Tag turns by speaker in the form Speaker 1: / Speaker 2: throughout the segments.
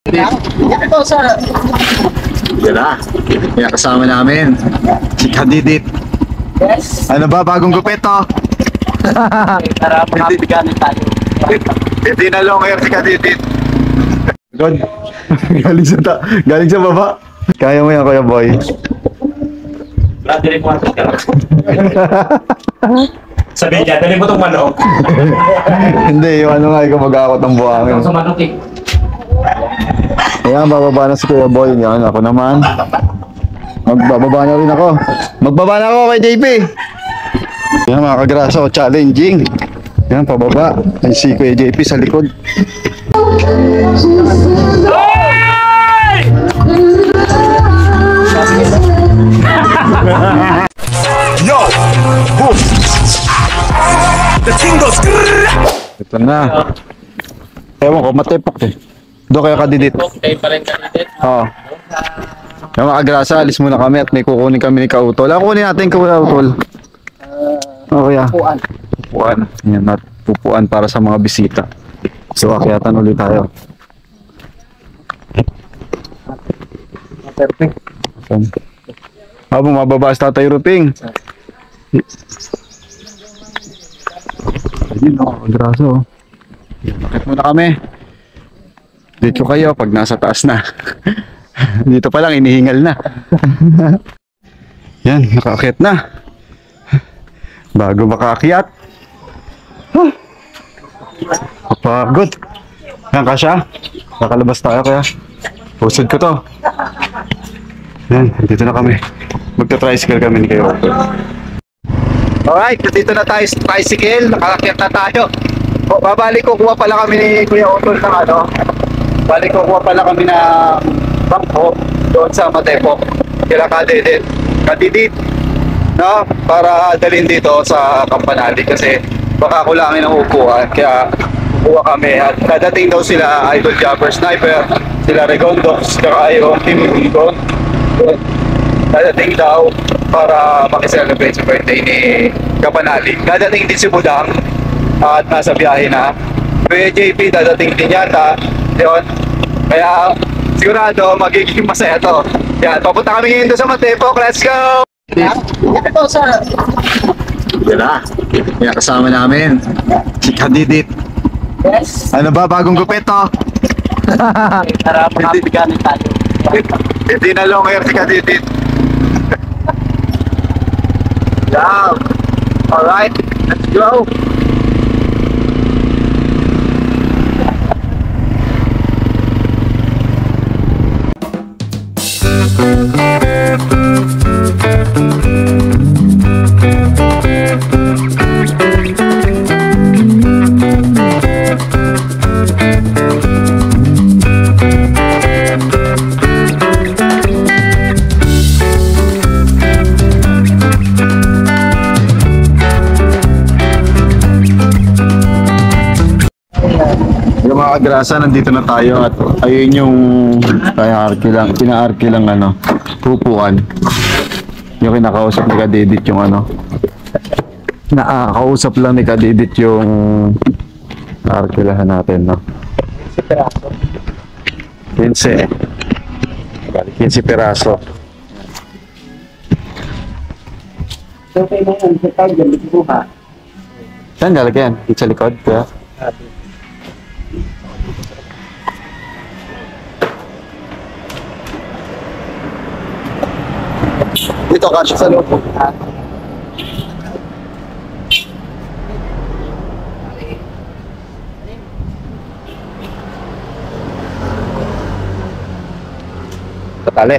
Speaker 1: Ito sa...
Speaker 2: Yan na. Kaya kasama namin si Kadidit.
Speaker 1: Yes.
Speaker 2: Ano ba, bagong gupit to?
Speaker 1: Para makabiganin tayo.
Speaker 2: Hindi na long hair si Kadidit. God. galing sa baba. Kaya mo yan, Kuya Boy.
Speaker 3: Dali mo ka. Sabi niya, dali mo itong manok.
Speaker 2: Hindi, yung ano nga, ikaw mag-aakot ng buhangin.
Speaker 3: Sa manok eh.
Speaker 2: Ayan, bababa na si Kuya Boy. Yan, ako naman. Magbababa na rin ako. Magbaba na ako kay JP. Yan, mga kagraso, challenging. Yan, pababa. Ay, si Kuya JP sa likod.
Speaker 4: Yo! Boom! The thing goes.
Speaker 2: Ito na. Ewan ko, matipok eh. Doon kayo Kadidit.
Speaker 1: Okay pa rin kanidit.
Speaker 2: Oo. Yung mga kagrasa, alis muna kami at may kukunin kami ni Kautol. Ako kunin natin Kautol. Okay ah.
Speaker 1: Puan.
Speaker 2: Pupuan. Yan, at pupuan para sa mga bisita. So, akyatan ulit tayo.
Speaker 1: Perfect.
Speaker 2: Habang mababa sa Tatay Ruping. Ayun o, kagrasa o. Bakit muna kami? Dito kayo pag nasa taas na. Dito pa lang, inihingal na. Yan, nakaakyat na. Bago makaakyat. Kapagod. Yan, kasya. Nakalabas tayo kaya. Pusod ko to. Yan, dito na kami. Magta-tricycle kami ni kayo. Alright, dito na tayo sa tricycle. Nakaakyat na tayo. O, babalik ko, kuha pala kami ni Kuya Otol ng ano. Balik ko, kuha pala kami na bangko doon sa Matepok. Kila Kadidit, no? Para dalhin dito sa Campanali kasi baka kulangin ang upuan. Kaya kuha kami at dadating daw sila Idol Jumper Sniper, sila Regondox, saka yung Team Rigon. Dadating daw para makiselebrate sa birthday ni Campanali. Dadating din si Budang at nasa biyahe na. Kuya JP dadating din yata. Yun. Kaya sigurado magiging masaya to. Yan, papunta kami ngayon doon sa Matepok. Let's go!
Speaker 1: Ito sa...
Speaker 2: Yan na. Kaya kasama namin si Kadidit.
Speaker 1: Yes.
Speaker 2: Ano ba, bagong gupit to?
Speaker 1: Para makabiganin tayo.
Speaker 2: Hindi na long hair si Kadidit. Yeah. Alright, let's go! Yung mga kagrasa, nandito na tayo at ayun yung pina-arky lang ano, pupuan. Yung kinakausap ni Kadidit yung ano. Nakakausap lang ni Kadidit yung arkilahan natin, no?
Speaker 1: 15 peraso.
Speaker 2: 15. 15 peraso.
Speaker 1: So, kayo na yan. Sa tayo dyan, buha.
Speaker 2: Saan lalagyan? Dito sa likod, kaya? Dito kasya sa loob. Tatali.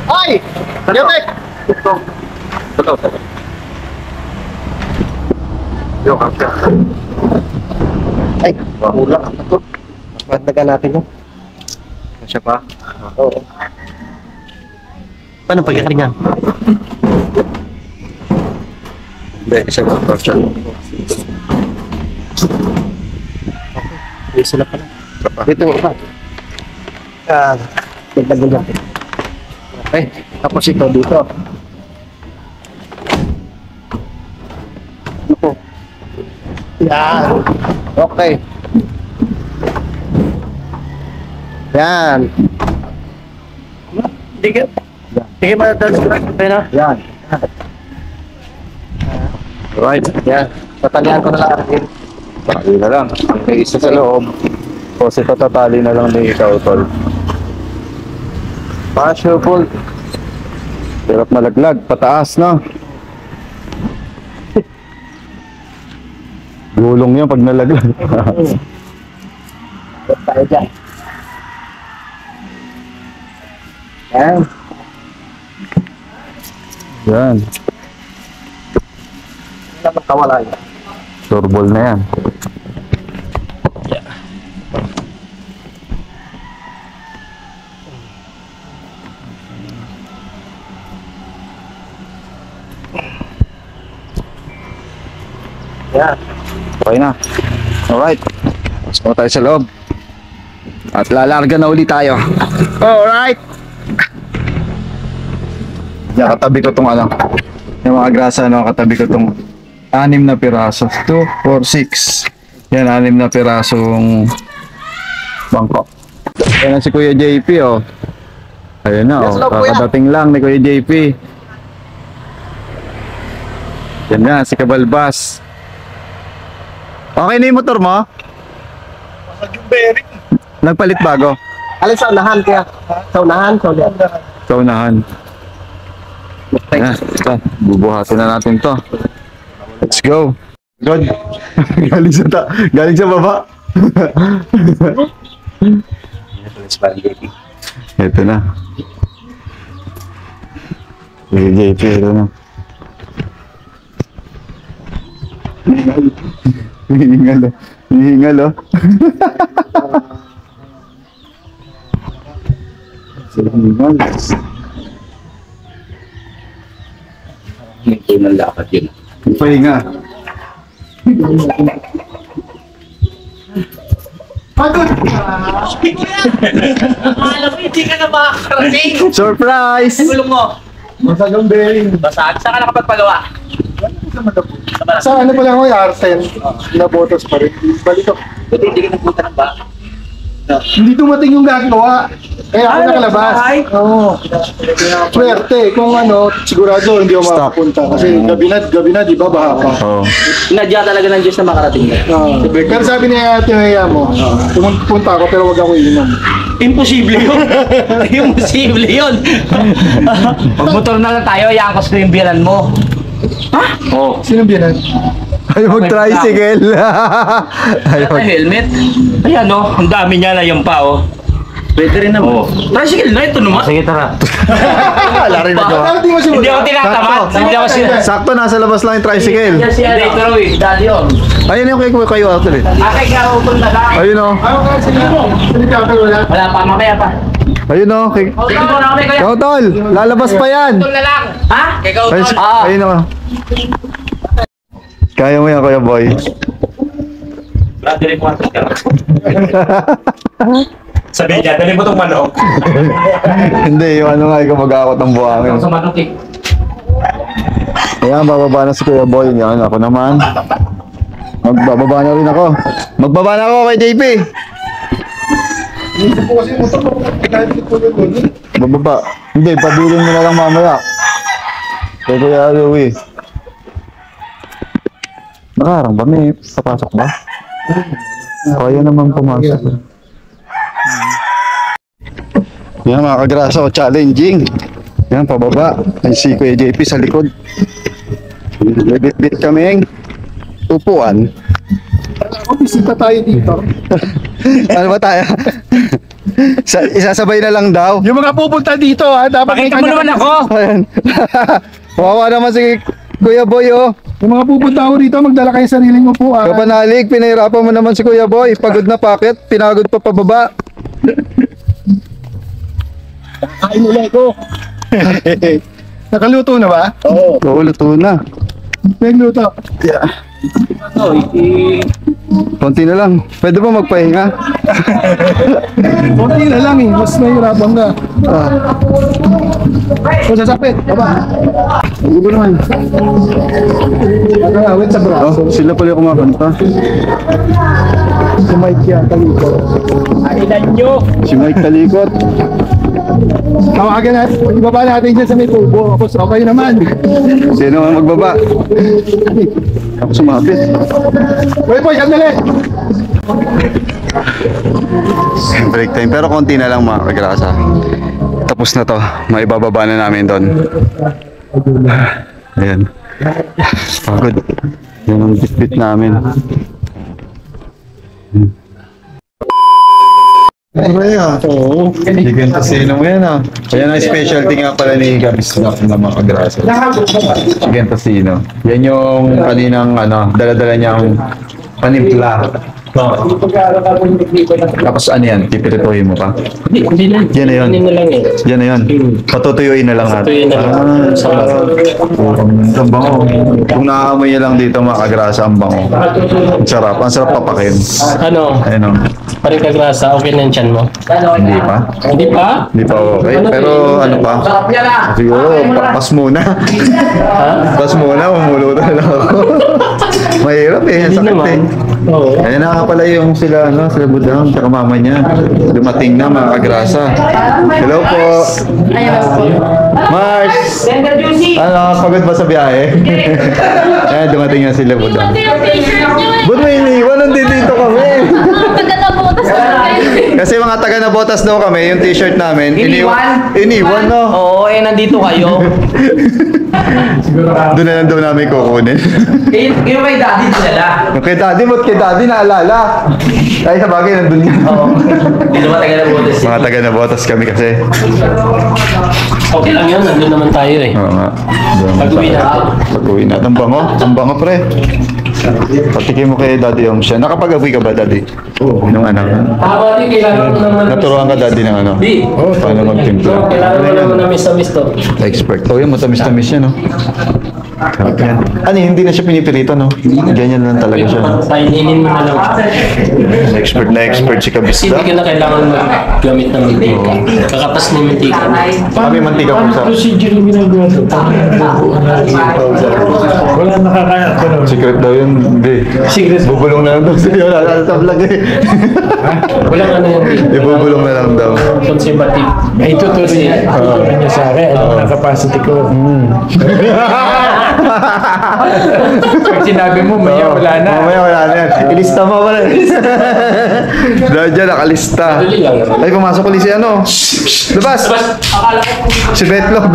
Speaker 2: Ay! Yotek! Betul. Yo, kasya.
Speaker 1: Ay, mahulak ako to. Magdagan natin yun.
Speaker 2: Kasya pa?
Speaker 1: Oo. Paano pagkakaringan?
Speaker 2: Hindi, isa ko kasya.
Speaker 1: Hindi sila pala. Dito mo pa. Magdagan natin. Okay.
Speaker 2: Tapos ito dito. Ito. Yan. Okay. Yan.
Speaker 1: Hindi ka matatalas ko na.
Speaker 2: Yan. Alright. Yan. Tatalihan ko na lang. Tali na lang. Ang may isa sa loob. Kasi patatali na lang ni ikaw, tol. Shuffle. Hirap malaglag. Pataas, no? Gulong yan pag nalaglag.
Speaker 1: Tayo dyan. Yan.
Speaker 2: Yan.
Speaker 1: Hindi naman kawala yan.
Speaker 2: Turbol na yan.
Speaker 1: Yan.
Speaker 2: Okay na. Alright. So tayo sa loob. At lalarga na ulit tayo. Alright. Yan, katabi ko tong ano. Yung mga grasa, no, katabi ko tong 6 na piraso. 2, 4, 6. Yan, 6 na pirasong bangko. Yan na si Kuya JP, oh. Ayun na, oh. Kakadating lang ni Kuya JP. Yan na, si Kabalbas. Okay na yung motor mo?
Speaker 1: Yung bearing.
Speaker 2: Nagpalit bago?
Speaker 1: Alin sa unahan kaya? Sa unahan? Sa unahan.
Speaker 2: Sa unahan. Yan, ito. Bubuhatin na natin to. Let's go. God. Galing sa baba. Ito na. JP, ito na. Hihingal, oh. Hihingal, oh. Hihingal.
Speaker 3: Ito ng lakad yun.
Speaker 2: Pahinga.
Speaker 1: Pagod ka! Alam mo, hindi ka na makakarating.
Speaker 2: Surprise!
Speaker 1: Gulong mo.
Speaker 2: Masagang bearing.
Speaker 1: Basag. Saan ka nakapagpagawa?
Speaker 2: Sa ano pa lang ako, R10. Nabotos pa rin. Balik ako.
Speaker 1: Buti hindi ka nagpunta ng ba?
Speaker 2: Hindi dumating yung gagawa. Kaya ako nakalabas. Oo. Swerte. Kung ano, sigurado hindi ako makapunta. Kasi gabi na, di ba, baha pa. Oo.
Speaker 1: Inadya talaga ng Diyos na makarating ka.
Speaker 2: Pero sabi niya ate Maya mo, pumunta ako pero wag ako iinom.
Speaker 1: Imposible yun. Imposible yun. Magmotor na lang tayo, iangkos ko yung biyanan mo.
Speaker 2: Sino biyanan? Ayaw mag-tricycle.
Speaker 1: Ayaw helmet. Ayan o, ang dami niya na yung pa o. Pwede rin naman. Tricycle na ito naman. Sige, tara.
Speaker 2: Lari na gawa.
Speaker 1: Hindi ako tinatamad. Hindi ako
Speaker 2: Sakto, nasa labas lang yung tricycle.
Speaker 1: Hindi ito raw eh. Dali yun.
Speaker 2: Ayun yung kayo auto eh.
Speaker 1: Akay ka raw na lang.
Speaker 2: Ayun o.
Speaker 1: Wala pa, mamaya pa.
Speaker 2: Ayun o.
Speaker 1: Ikaw na kami kaya.
Speaker 2: Ikaw tol, lalabas pa yan.
Speaker 1: Ito na lang. Ha? Ikaw
Speaker 2: Ayun,
Speaker 1: tol.
Speaker 2: ayun o. Kaya mo yan, Kuya Boy.
Speaker 3: Dali mo atas ka. Sabihin niya, dali mo itong manok.
Speaker 2: Hindi, yung ano nga, ikaw mag-aakot ng buhangin.
Speaker 1: Sa manok eh.
Speaker 2: Ayan, bababa na si Kuya Boy. Yan, ako naman. Magbababa na rin ako. Magbaba na ako kay JP. Bababa. Hindi, pabilin mo na lang mamaya. Kay Kuya Louie. Nakarang ba? May papasok ba? Kaya naman pumasok. Yan mga kagraso, challenging. Yan, pababa. Ay si Kuya JP sa likod. Bit-bit kaming upuan. Ako, bisita tayo dito. Ano ba tayo? Isasabay na lang daw.
Speaker 5: Yung mga pupunta dito ha, dapat
Speaker 1: Pakita mo naman ako.
Speaker 2: Ayan. Wawa naman si Kuya Boy, oh.
Speaker 5: Yung mga pupunta ko dito, magdala kayo sariling upuan.
Speaker 2: Kapanalig, pinahirapan mo naman si Kuya Boy. Pagod na pakit, pinagod pa pababa.
Speaker 5: Kain ulit ko. Nakaluto na ba?
Speaker 2: Oo, luto na.
Speaker 5: Nagluto.
Speaker 2: Yeah. Konti na lang. Pwede ba magpahinga?
Speaker 5: Konti na lang eh, mas nahirapan ka.
Speaker 2: Ah.
Speaker 5: O, sasapit. Baba. Hindi naman. Wait sa braso.
Speaker 2: Sila pala yung kumakanta.
Speaker 5: Si Mike yan, talikot.
Speaker 2: Si Mike Talikot.
Speaker 5: Tawagan natin. Ibaba natin dyan sa may tubo. Tapos okay naman.
Speaker 2: Sino ang magbaba? Ako sumabit.
Speaker 5: Wait po, sandali.
Speaker 2: Break time. Pero konti na lang mga kagrasa. Tapos na to. Maibababa na namin doon. Ayan. Pagod. Yan ang bitbit namin. Ano ba yan? Oo. Chicken Tocino mo yan ah. Ayan ang specialty nga pala ni Gabis na mga kagrasa. Chicken Tocino. Yan yung kaninang dala-dala niyang panimpla. Tapos ano yan? Pipirituhin mo pa?
Speaker 1: Hindi na.
Speaker 2: Yan na yun.
Speaker 1: Ano na lang eh.
Speaker 2: Yan na yun. Patutuyuin na lang natin.
Speaker 1: Patutuyuin na lang.
Speaker 2: Ang bango. Kung nakaamoy niya lang dito mga kagrasa, ang bango. Ang sarap. Ang sarap papakin.
Speaker 1: Ano?
Speaker 2: Ayun o.
Speaker 1: Paring kagrasa, okay na yung tiyan mo?
Speaker 2: Hindi pa.
Speaker 1: Hindi pa?
Speaker 2: Hindi pa okay. Pero ano pa? Siguro, pas muna. Pas muna, mamulutan na lang ako. Mahirap eh. Ang
Speaker 1: Hindi
Speaker 2: sakit
Speaker 1: naman.
Speaker 2: eh.
Speaker 1: Oo.
Speaker 2: Ayan na nga pala yung sila Budang, tsaka mama niya. Dumating na mga kagrasa. Hello po. Mars! Ano, pagod ba sa biyahe? Ayan, dumating na sila Budang. Ba't may iniwan? Nandito kami. Kasi mga taga na botas daw kami, yung t-shirt namin. Iniwan no?
Speaker 1: Oo, nandito kayo.
Speaker 2: Doon na lang daw namin kukunin.
Speaker 1: Yung may daddy sila.
Speaker 2: Yung kay daddy, ba't kay daddy naalala? Ay, sa bagay, nandun yan.
Speaker 1: Oo. Hindi naman taga na botas.
Speaker 2: Mga taga na botas kami kasi.
Speaker 1: Okay lang yun, nandun naman tayo eh.
Speaker 2: Oo nga.
Speaker 1: Pag-uwi natin.
Speaker 2: Pag-uwi natin. Ang bango. Ang bango, pre. Patikin mo kay daddy yung siya. Nakapag-awi ka ba, daddy? Oo. Nung anak.
Speaker 1: Tama din, kailangan mo naman.
Speaker 2: Naturuan ka, daddy, ng ano?
Speaker 1: Di.
Speaker 2: Paano magtimpla?
Speaker 1: Kailangan mo naman na miss to.
Speaker 2: Expert. Oh, yun, matamis-tamis yan, no? Sarap yan. Ano, hindi na siya pinipirito, no? Ganyan lang talaga siya, no?
Speaker 1: Paininin mo na lang.
Speaker 2: Expert na expert si Kabisda.
Speaker 1: Hindi ka na kailangan maggamit ng mantika. Kakatas mo yung mantika.
Speaker 2: Kami mantika po sa...
Speaker 5: Procedure yung ginagawa doon. Wala nakakaya ko nun.
Speaker 2: Secret daw yun, hindi.
Speaker 5: Secret.
Speaker 2: Bubulong na lang daw sa'yo. Wala sa vlog eh.
Speaker 1: Walang ano yung
Speaker 2: Ibubulong na lang daw.
Speaker 1: conservative.
Speaker 5: Ay, tuturo niya sa akin. Ano ang capacity ko? Pag sinabi mo, maya wala na.
Speaker 2: Mamaya wala na yan. Ilista mo pala. Dahil dyan, nakalista.
Speaker 1: Dali lang.
Speaker 2: Ay, pumasok ulit si ano. Labas! Si Betlog.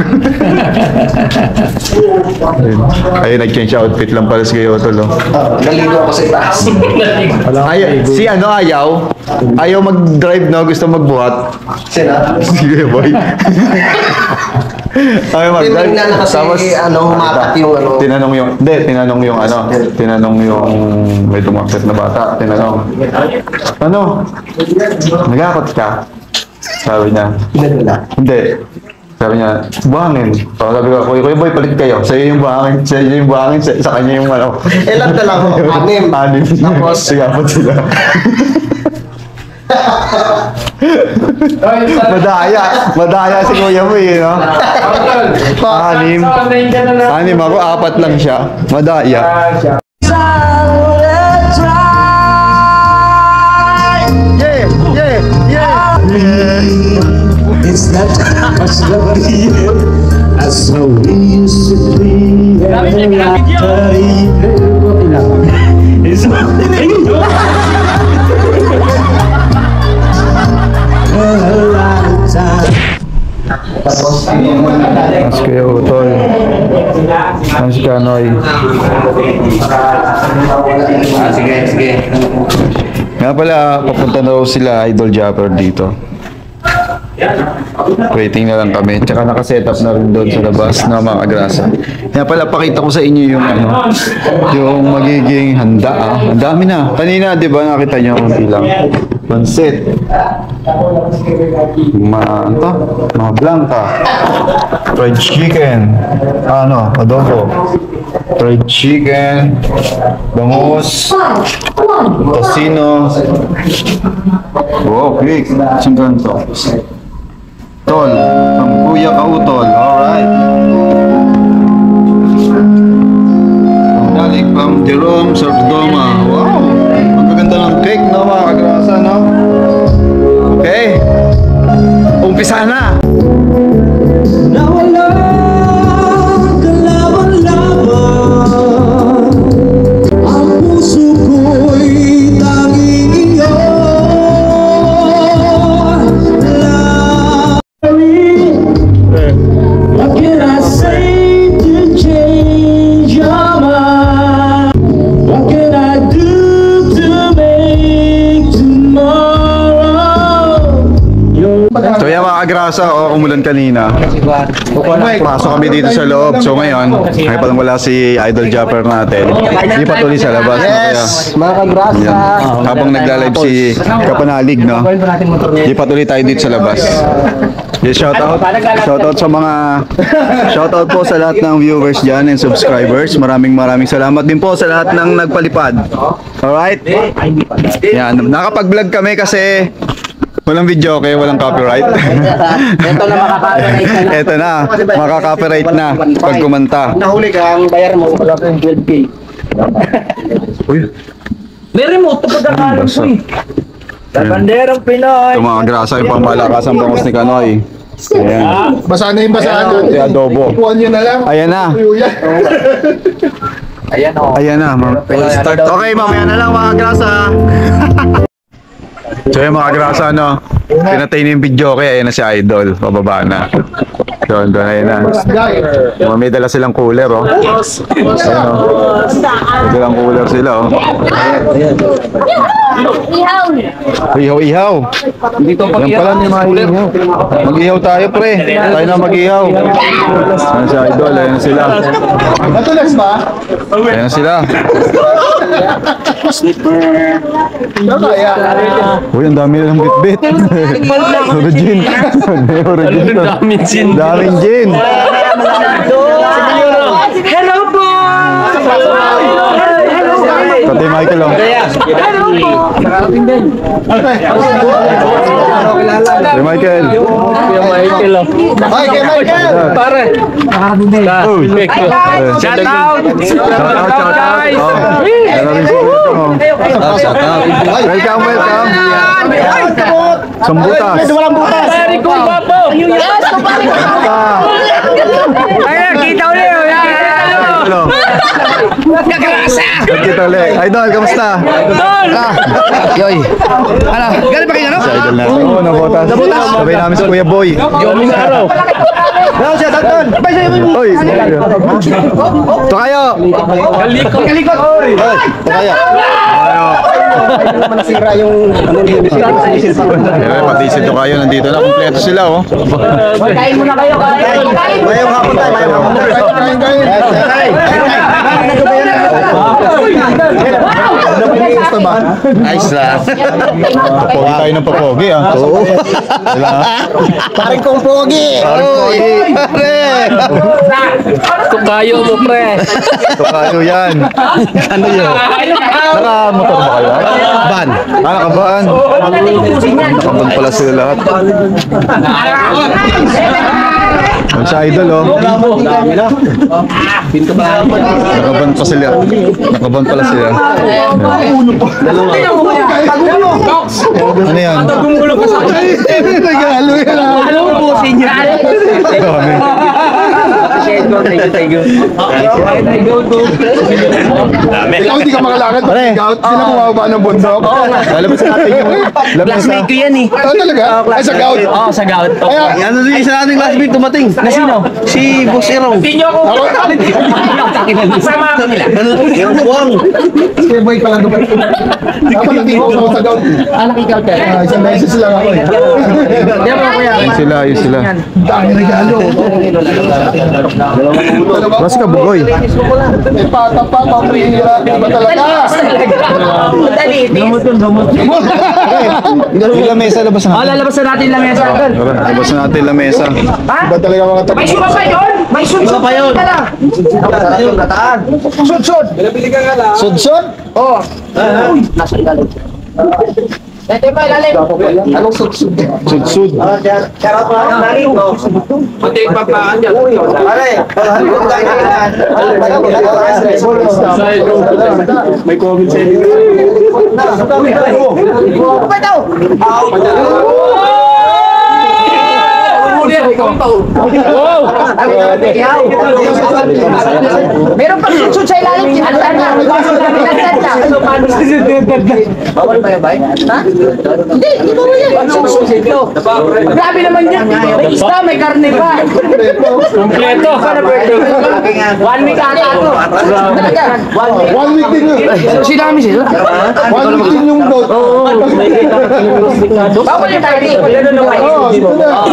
Speaker 2: Ayun, nag-change outfit lang pala si Gayotol.
Speaker 1: Naligo ako sa taas.
Speaker 2: Si ano, ayaw mag-drive, no? Gusto magbuhat.
Speaker 6: Sina?
Speaker 2: Sige, boy. Ayaw mag-drive.
Speaker 6: Tinignan na kasi, humakat yung ano.
Speaker 2: Tinanong yung may tumakit na bata. Tinanong, ano? Nagakot ka? Sabi niya, hindi. Sabi niya, buhangin. So, sabi ko, Kuya Boy, palit kayo. Sa'yo yung buhangin, sa kanya yung ano.
Speaker 6: Ilan ka lang, anim.
Speaker 2: Anim.
Speaker 6: Tapos,
Speaker 2: Sigapot sila. Madaya si Kuya mo eh, no? Anim ako, 4 lang siya. Madaya.
Speaker 7: It's not much lovely as how we used to be. It's
Speaker 2: Mas Kuya Utol. Mas Kanoy.
Speaker 6: Sige.
Speaker 2: Nga pala, papunta na raw sila Idol Japper dito. Waiting na lang kami. Tsaka nakaset up na rin doon sa labas na mga agrasa. Kaya pala, pakita ko sa inyo yung yung magiging handa. Ang dami na. Kanina, di ba, nakita nyo kung ilang pansit. Mga blanca. Fried chicken. Adobo. Fried chicken. Bangus. Tocino. Wow, quick. Saan ganito? Tol, from Kuya Kautol. Alright. Galing from Jerome Sordoma. Wow! Magaganda ng cake, no, mga kagrasa, no? Okay. Umpisa na.
Speaker 7: Nawala ka laban-laban, ang puso ko'y tanging iyo. What can I say to change your mind? What can I do to make tomorrow?
Speaker 2: So yan mga kagrasa, umulan kanina. Pasok kami dito sa loob. So ngayon, ay palang wala si Idol Japper natin. Hindi pa tuloy sa labas.
Speaker 6: Yes, mga kagrasa.
Speaker 2: Yan. Habang nagla-live si Kapanalig, no? Hindi pa tuloy tayo dito sa labas. Yeah, shoutout sa mga shoutout po sa lahat ng viewers dyan and subscribers. Maraming salamat din po sa lahat ng nagpalipad. Alright? Yan, nakapag-vlog kami kasi walang video, okay, walang copyright.
Speaker 6: Ito na makaka-copyright na.
Speaker 2: Ito na, makaka-copyright na pag kumanta.
Speaker 6: Nahuli ka, ang bayar mo, wala kang 12K.
Speaker 2: Uy,
Speaker 1: May remote to pagkakalang ko eh. Sa banderang Pinoy.
Speaker 2: ito mga grasa, yung pamalakas ang bangos ni Kanoy. Ayan.
Speaker 8: Basa na yung basa.
Speaker 2: Ito yung adobo.
Speaker 8: Ipuan nyo na lang.
Speaker 2: Ayan na. Ayan na. Okay, mamaya na lang mga grasa. So yung mga grasa, no? Pinatay na yung video, kaya ayan na si Idol. Pababa na. Doon, ayan na. May dala silang cooler, oh. Ayan, oh. May dalang cooler sila, oh. Ihaw.
Speaker 1: Dito pag
Speaker 2: Yan pala yung mga ihaw. Mag-ihaw tayo, pre. Tayo na mag-ihaw. Ayan si Idol, ayan na sila.
Speaker 8: Matulas ba?
Speaker 2: Ayan na sila.
Speaker 8: Kaya.
Speaker 2: Uy, ang dami nilang bitbit. Origin. Origin. Daming gin.
Speaker 1: Hello po!
Speaker 2: Pati Michael, oh.
Speaker 1: Hello po!
Speaker 2: Pati Michael.
Speaker 8: Ay, kay Michael!
Speaker 1: Pare! Shout out!
Speaker 2: Guys! Ano rin si Kuya mo? Welcome. Sambutas.
Speaker 1: Pare ko pa po! Ayan, kita ulit!
Speaker 2: Hello. Kita ulit. Idol, kamusta?
Speaker 6: Yoy. Ano? Galing pa kayo, no?
Speaker 2: Si Idol natin. Oo, nabotas. Sabay namin si Kuya Boy. Oy, ito kayo.
Speaker 1: Kalikot!
Speaker 2: Ito kayo.
Speaker 6: Nasira yung
Speaker 2: Pati si kayo, nandito na. Kompleto sila, oh.
Speaker 1: Kain muna kayo!
Speaker 6: Mayong hapon tayo, mayong hapon tayo.
Speaker 8: Gusto ba?
Speaker 6: Nice na.
Speaker 2: Pogi tayo ng papogi, ah. Oo. Sila, ah.
Speaker 6: Paring kong pogi.
Speaker 1: Tukayo mo, pre!
Speaker 2: Ito kayo yan. Ano yun? Naka-motor ba kayo?
Speaker 6: Ban.
Speaker 2: Nakaban. Nakaban pala sila lahat. Ang sa Idol, oh. Nakaban pa sila. Nakaban pala sila. Ano yan?
Speaker 8: Nagalo yan.
Speaker 1: Ano po, senyor?
Speaker 2: Dami.
Speaker 1: Thank you.
Speaker 8: Ikaw hindi ka makalakad. Scout. Sila bumababa ng bundok.
Speaker 2: Lalabas natin yung lamesa.
Speaker 1: Classmate ko yan eh.
Speaker 8: Oh, talaga? Ay, sa gout.
Speaker 1: Oo, sa gout.
Speaker 8: Kaya,
Speaker 6: Ano din isa nating classmate tumating?
Speaker 1: Na sino?
Speaker 6: Si Boss Erong.
Speaker 1: Hindi nyo ako. Sama ako nila.
Speaker 6: Yung buwang.
Speaker 8: kay boy pala doon. Dapat natin ako sa gout.
Speaker 1: Ikaw ka.
Speaker 8: Isang beses lang ako eh.
Speaker 1: Di ba kuya?
Speaker 2: Ayun sila.
Speaker 8: Dami regalo.
Speaker 2: Basta ka bugoy.
Speaker 8: May pata pa, pamrihira. Iba talaga.
Speaker 2: Yung lamesa, labas na natin.
Speaker 1: Lalabas na natin lang yan sa akin.
Speaker 2: Tara, labas na natin lamesa.
Speaker 8: Iba talaga mga tapos.
Speaker 1: May suma pa yun! May suma pa yun!
Speaker 8: Sud-sud. Sud-sud? Oo.
Speaker 2: Anong sudsud?
Speaker 8: Sudsud.
Speaker 1: Pati papaan dyan.
Speaker 8: May comment sa inyo.
Speaker 6: Meron pa sudsud sa ilalim. Altan na. Bawal ba yan, bay? Ha? Hindi bawal yan. Sudsud. Grabe naman yan. May isda, may karne pa.
Speaker 1: Kompleto.
Speaker 6: 1 week ata ako.
Speaker 8: 1 week din yun.
Speaker 6: Sinami sila.
Speaker 8: 1 week din yung boat.
Speaker 6: Bawal yung tayo.
Speaker 8: Oo, dito na.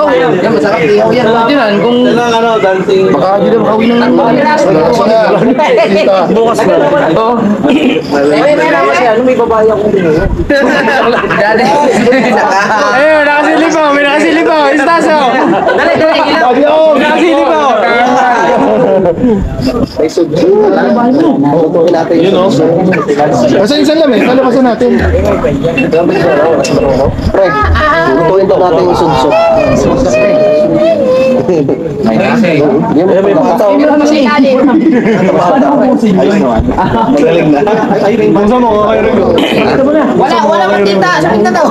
Speaker 6: Yan, masarap. Ihaw yan. Tinan, kung... Baka hindi na makawin ng...
Speaker 8: Bukas na.
Speaker 6: Oo. May babae akong dati.
Speaker 5: Ayun, nakasilip ako. May nakasilip ako. Istaso.
Speaker 6: Dali, ilaw.
Speaker 5: Nakasilip ako.
Speaker 8: Kasi isang lamig, palabasan natin.
Speaker 2: Tutuin daw natin yung sudsud.
Speaker 8: Buksan mo, kayo rin.
Speaker 6: Wala matinta. Sabi na daw.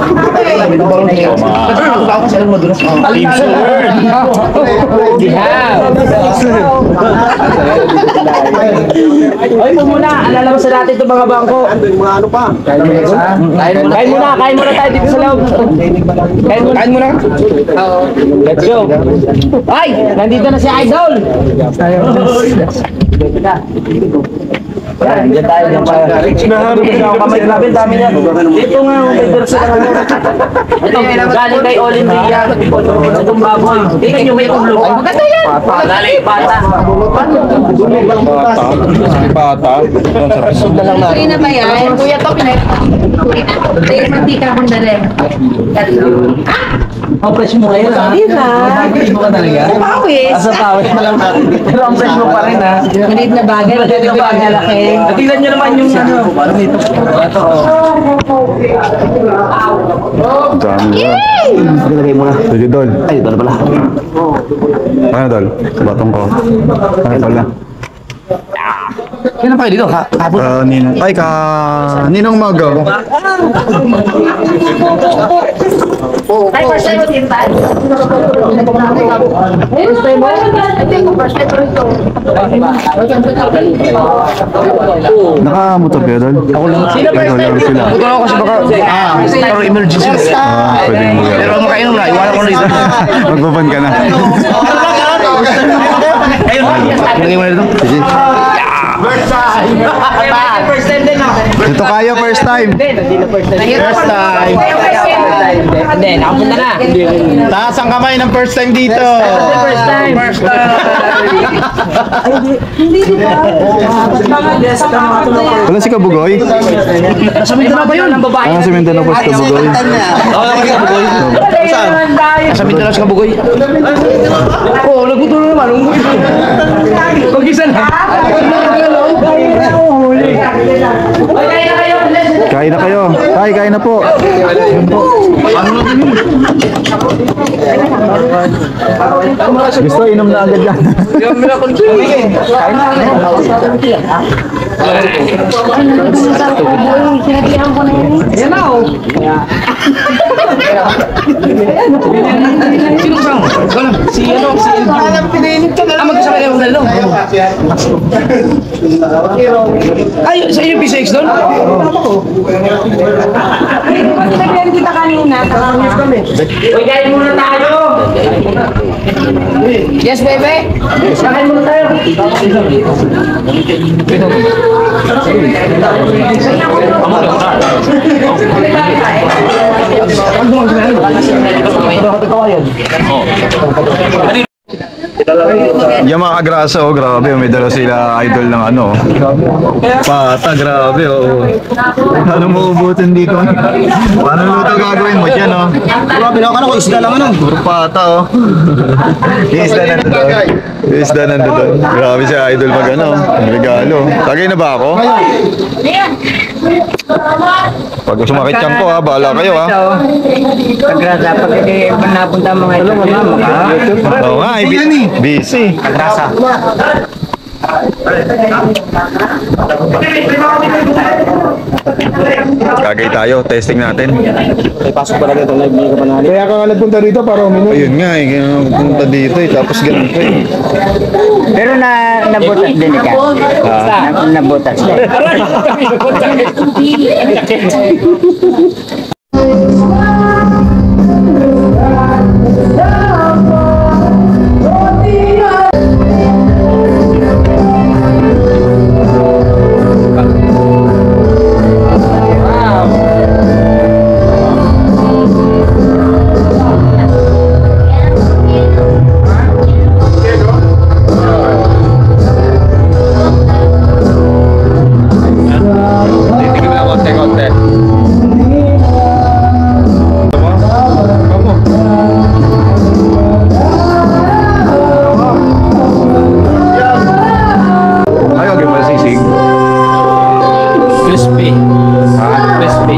Speaker 5: Ay, muna. Alala mo sa natin itong mga bangko.
Speaker 2: Ano pa?
Speaker 5: Kain muna tayo dito sa loob. Kain muna. Let's go. Ay, nandito na si Idol. Diyan tayo ng kamay grabe, dami yan. Dito nga, may verso na lang. Ito, galing kay Olympia. Itong baboy. Tingnan nyo, may ulo. Maganda yan. Galing bata.
Speaker 8: Bata.
Speaker 9: Kuya na ba yan? Kuya to, tayo mantika akong dali.
Speaker 6: Ang fresh mo ngayon, ha?
Speaker 9: Hindi na.
Speaker 6: Ang fresh mo ka talaga?
Speaker 9: Pawis.
Speaker 6: Asa pawis na lang natin. Pero ang fresh mo pa rin, ha?
Speaker 9: Maliit na bagay.
Speaker 6: Maliit na bagay.
Speaker 9: Malaki.
Speaker 6: Tingnan nyo naman yung ano. Parang ito. Ito,
Speaker 8: Lagay mo na. Sige, Dol.
Speaker 6: Ay, ito na pala.
Speaker 8: Ano, Dol? Batong ko. Ano pala?
Speaker 6: Kailan pa kayo dito? Kapon?
Speaker 8: Ninong. Ay, Ninong Maga.
Speaker 9: Ay, first time mo din ba? First time mo? Hindi ko first time rin to.
Speaker 8: Nakamotor kayo, Dol? Ako lang.
Speaker 6: Sino first time?
Speaker 8: Sila.
Speaker 6: Buto ako kasi baka parang emergency.
Speaker 8: Pwede mo
Speaker 6: Pero
Speaker 8: yan.
Speaker 6: makainom na, iwanan ko na dito.
Speaker 8: Magbaban ka na.
Speaker 6: Ayun, ilagay mo na dito.
Speaker 8: Sige.
Speaker 6: First time din ako.
Speaker 8: Dito kayo, first time.
Speaker 6: First time. Hindi, nakapunta na.
Speaker 8: Taas ang kamay ng first time dito.
Speaker 6: First time. First time.
Speaker 8: Wala si Kabugoy?
Speaker 6: Nasa Mindanao ba yun? Ang babae.
Speaker 8: Sa Mindanao po si Kabugoy.
Speaker 6: Oo, naman si Kabugoy. Saan? Nasa Mindanao si Kabugoy. Oo, nagbuto na naman. Pag-isa na.
Speaker 8: Kain na kayo. Tay, kain na po. Gusto, inom na agad yan.
Speaker 9: Sinatihan ko na yun.
Speaker 6: Yan na, oh. Sino kasama? Wala. Si ano? Si magkasama kayo ng dalo. Ay, sa inyo PCX doon?
Speaker 9: Nagbihan kita kanina.
Speaker 6: Uy, kain muna tayo!
Speaker 9: Yes, baby.
Speaker 6: Kain muna tayo!
Speaker 8: Yung mga kagrasa, oh, grabe. May dala sila idol ng ano. Pata, grabe, oh. Ano mo ubutin dito? Paano luto gagawin mo dyan, oh? Grabe na ako, isda lang ano. Puro pata, oh. Yung isda nandun. Yung isda nandun. Grabe si idol pag ano. Regalo. Tagay na ba ako? Pag sumakit yan ko ha, bahala kayo ha.
Speaker 5: Kagrasa, pag napunta mga ito,
Speaker 8: Oo nga, busy.
Speaker 5: kagrasa.
Speaker 8: Kagay tayo, testing natin.
Speaker 6: Kaya ka nga nagpunta dito para uminom.
Speaker 8: Ayun nga eh, kaya punta dito eh, tapos ganun pa eh.
Speaker 5: Pero nabutas din ka. Nabutas din.
Speaker 8: Titignan na konti-konti. Ayaw, gawin mo na sisig.
Speaker 5: Crispy. Crispy.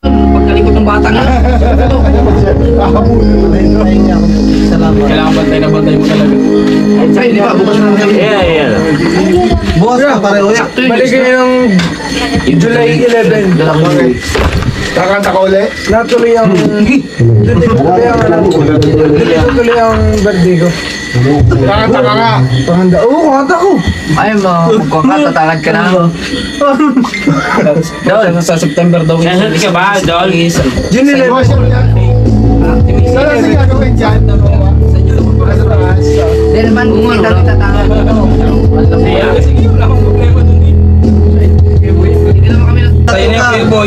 Speaker 5: Pagkalikot ng bata nga. Kailangan bantay na bantay mo talaga. Ay, di ba? Bukas na namin. Yeah.
Speaker 6: Bukas na, pareho yan. Balik kayo ng July 11. Kakanta ka uli? Natuloy ang... Natuloy ang birthday ko. Kakanta ka nga. Pahanda. Oo, kakanta ko.
Speaker 5: Ay, magkakatatangad ka na. Dol, sa September daw. Hindi ka ba, Dol?
Speaker 6: June 11. Saan ang gagawin dyan?
Speaker 5: Dahil man kung kami tatangad. Sige, wala akong problema dun din. Hindi naman kami
Speaker 1: Sa'yo na yung boy.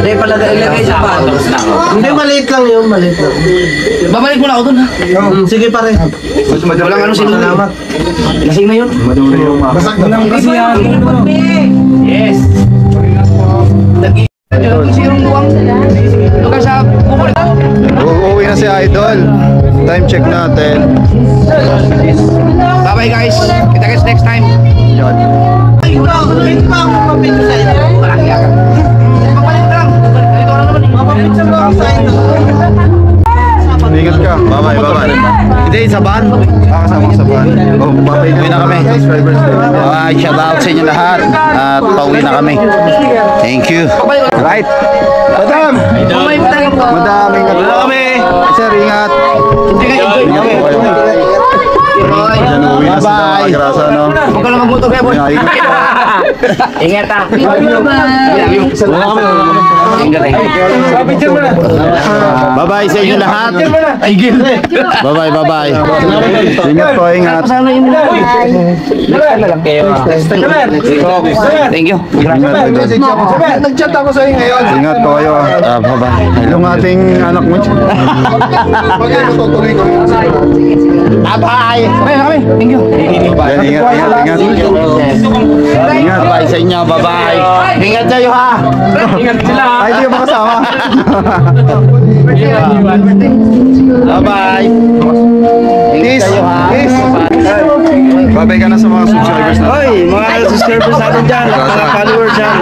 Speaker 5: Hindi pala ilagay sa patos na.
Speaker 6: Hindi, maliit lang yun, maliit lang.
Speaker 5: Babalik mo na ako dun ha.
Speaker 6: Sige pare.
Speaker 5: Walang ano sino.
Speaker 6: Salamat.
Speaker 5: Lasing na yun.
Speaker 6: Basag na lang kasi yan.
Speaker 5: Yes. Sirong buwang. Lugar sa pupulit.
Speaker 8: Uuwi na si Idol. Time check natin.
Speaker 5: Bye-bye guys. Kita guys next time.
Speaker 8: Yan.
Speaker 5: Ay, wala ako mga pito sa inyo. Wala kaya ka. Papalit lang. Dito ka lang naman eh. Mapalit sa mga sign.
Speaker 8: Ingat ka. Bye-bye.
Speaker 2: Hindi, sa van.
Speaker 8: Kasama ko sa van. Oh, bye-bye.
Speaker 2: Uwi na kami. Okay, shout out sa inyo lahat. At pauwi na kami. Thank you.
Speaker 8: Right. Madam! Madam, ingat po kami. Sir, ingat. Ingat po kayo. Diyan uwi na sila mga grasa, no?
Speaker 5: Huwag ka lang magmotor kaya boy. Ingat ha.
Speaker 2: Bye-bye sa inyo lahat. Bye-bye.
Speaker 8: Ingat po, ingat.
Speaker 5: Thank you.
Speaker 8: Ingat, Idol.
Speaker 6: Nag-chat ako sa'yo ngayon.
Speaker 8: Ingat po kayo.
Speaker 2: Bye-bye.
Speaker 8: Yung ating anak mo.
Speaker 6: Pag tutuloy ko.
Speaker 2: Bye-bye.
Speaker 5: Thank you.
Speaker 8: Yan, ingat. Ingat.
Speaker 2: Bye sa inyo. Bye-bye. Ingat kayo ha.
Speaker 5: Ingat sila.
Speaker 8: Ay, di ka ba kasama?
Speaker 2: Bye-bye.
Speaker 8: Kiss. Kiss. Babay ka na sa mga subscribers natin.
Speaker 6: Hoy, mga subscribers natin dyan, mga followers dyan.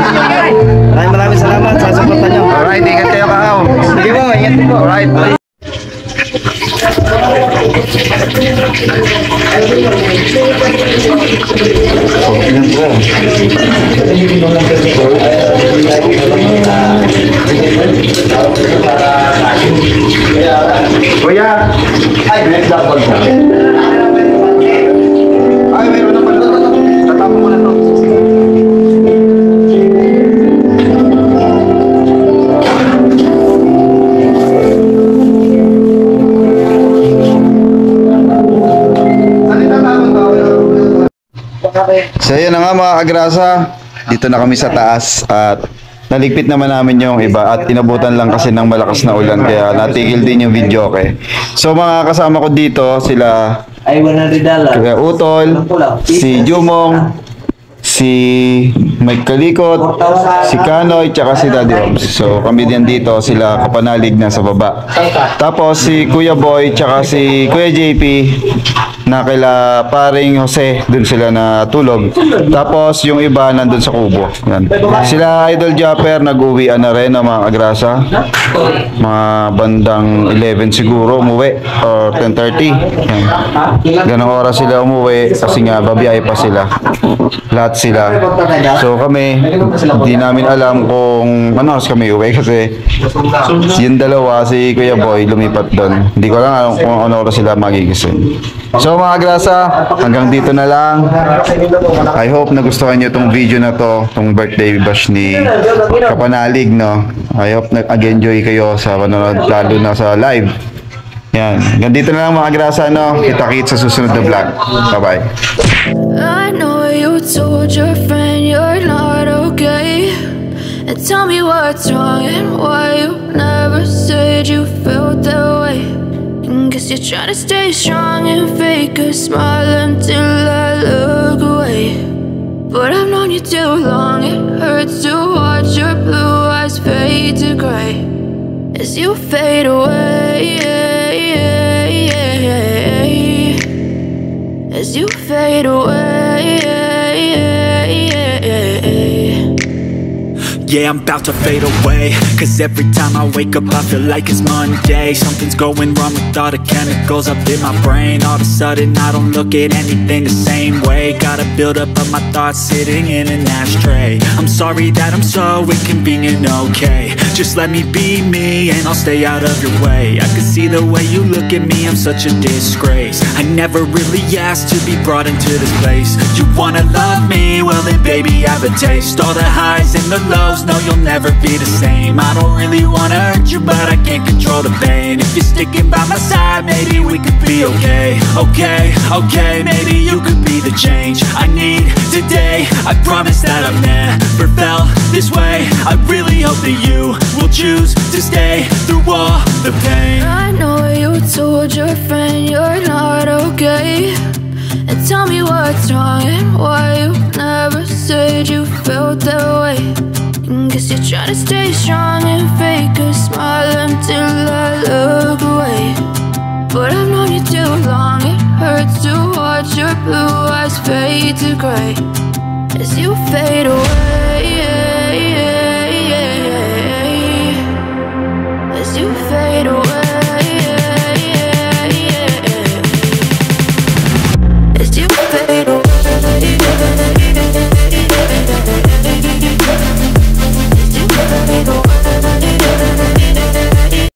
Speaker 6: Maraming salamat sa suporta nyo.
Speaker 8: Alright, ingat kayo kakaw.
Speaker 6: Sige po, ingat po.
Speaker 8: Alright. Kuya, ay, next double ka. Ay, meron na pala. Tatapon mo na to. Saan itatapon to? So yun na nga mga kagrasa, dito na kami sa taas at naligpit naman namin yung iba at inabutan lang kasi ng malakas na ulan kaya natigil din yung video, okay. So mga kasama ko dito sila Kuya Utol, si Jumong, si Mike Kalikot, si Kanoy, tsaka si Daddy Oms. So kami din dito, sila kapanalig na sa baba. Tapos si Kuya Boy, tsaka si Kuya JP na kila paring Jose, dun sila na tulog. Tapos yung iba nandun sa kubo. Yan. Sila Idol Japper, nag-uwian na rin ng mga agrasa. Mga bandang 11 siguro umuwi or 10:30. Yan. Ganong oras sila umuwi kasi nga babiyahe pa sila. Lahat sila. So kami, hindi namin alam kung ano oras kami uwi kasi yung dalawa, si Kuya Boy, lumipat doon. Hindi ko lang alam kung ano oras sila magigising. So mga grasa, hanggang dito na lang. I hope nagustuhan nyo itong video na to, itong birthday bash ni Kapanalig, no? I hope nag-enjoy kayo sa panonood, lalo na sa live. Yan, hanggang dito na lang mga grasa, no? Kita-kits sa susunod na vlog. Bye-bye.
Speaker 10: I know you told your friend you're not okay, and tell me what's wrong and why you never said you felt that way. Guess you're trying to stay strong and fake a smile until I look away. But I've known you too long, it hurts to watch your blue eyes fade to gray as you fade away. As you fade away.
Speaker 11: Yeah, I'm about to fade away, cause every time I wake up I feel like it's Monday. Something's going wrong with all the chemicals up in my brain. All of a sudden I don't look at anything the same way. Gotta build up of my thoughts sitting in an ashtray. I'm sorry that I'm so inconvenient, okay. Just let me be me and I'll stay out of your way. I can see the way you look at me, I'm such a disgrace. I never really asked to be brought into this place. You wanna love me? Well then baby I have a taste. All the highs and the lows, no, you'll never be the same. I don't really wanna hurt you, but I can't control the pain. If you're sticking by my side, maybe we could be okay. Okay, okay, maybe you could be the change I need today. I promise that I've never felt this way. I really hope that you will choose to stay through all the pain.
Speaker 10: I know you told your friend you're not okay, and tell me what's wrong and why you never said you felt that way. Guess you're trying to stay strong and fake a smile until I look away. But I've known you too long, it hurts to watch your blue eyes fade to gray as you fade away.